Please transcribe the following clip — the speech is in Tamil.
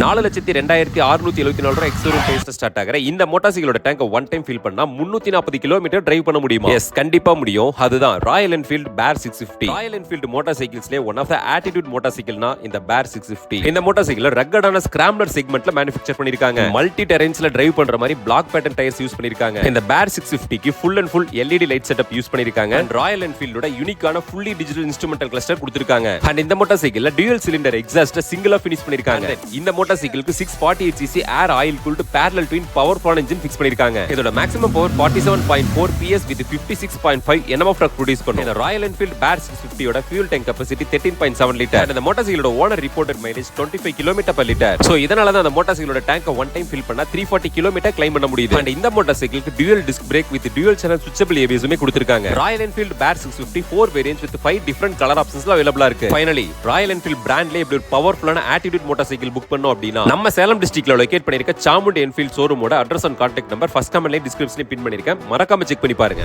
4,02,674 எக்ஸ்ஷோரூம் பிரைஸ்ல ஸ்டார்ட் ஆகிற இந்த மோட்டார் சைக்கிளோட டேங்க் ஒன் டைம் ஃபில் பண்ணா 340 கிலோமீட்டர் டிரைவ் பண்ண முடியுமா? எஸ், கண்டிப்பா முடியும். அதுதான் Royal Enfield bear 650. Royal Enfield motor சைக்கிள்ஸ்ல one of the attitude motor சைக்கிள்னா இந்த பேர் 650. இந்த மோட்டார் சைக்கிள் ரக்கடான ஸ்கிராம்ப்ளர் செக்மெண்ட்ல மேனுஃபேக்சர் பண்ணிருக்காங்க. மல்டி டெரெயின்ஸ்ல டிரைவ் பண்ற மாதிரி பிளாக் பேட்டர்ன் டயர்ஸ் யூஸ் பண்ணிருக்காங்க. இந்த பேர் 650க்கு full and full LED light setup use பண்ணிருக்காங்க. ராயல் என்ஃபீல்டோட யூனிக்கான ஃபுல்லி டிஜிட்டல் இன்ஸ்ட்ருமெண்டல் கிளஸ்டர் கொடுத்திருக்காங்க. அண்ட் இந்த மோட்டார் சைக்கிள்ல டியூயல் சிலிண்டர் எக்ஸாஸ்ட் சிங்கிளா ஃபினிஷ் பண்ணிருக்காங்க. இந்த மோட்டார் சைக்கிளுக்கு 648cc air oil cooled parallel twin power plant engine fix பண்ணிருக்காங்க. இதோட maximum power 47.4 PS with 56.5 Nm of torque produce பண்ணும். இந்த ராயல் என்ஃபீல்ட் பேர் 650 ஓட fuel tank capacity 13.7 லிட்டர். இந்த மோட்டார் சைக்கிளோட owner reported mileage 25 km/L. So இதனால தான் அந்த மோட்டார் சைக்கிளோட டேங்க் ஒன் டைம் ஃபில் பண்ணா 340 km கிளைம் பண்ண முடியுது. அண்ட் இந்த மோட்டார் சைக்கிளுக்கு dual disc brake with dual channel switchable ஏபிஎஸ்மே கொடுத்திருக்காங்க. Royal Enfield bear 650 4 variants with 5 different colour ஆப்ஷன்ஸ்ல அவைலபிளா இருக்கு. ஃபைனலி ராயல் என்ஃபீல்ட் பிராண்ட்ல இப்படி ஒரு பவர்ஃபுல்லான ஆட்டிடியூட் மோட்டார் சைக்கிள் புக் பண்ணோம் அப்படின்னா நம்ம சேலம் டிஸ்ட்ரிக்ட்ல லொகேட் பண்ணிருக்க சாமுண்டி என்ஃபீல்ட் ஷோரூமோட address and contact number first கமெண்ட்ல டிஸ்கிரிப்ஷன்ல பின் பண்ணிருக்கேன். மறக்காம செக் பண்ணி பாருங்க.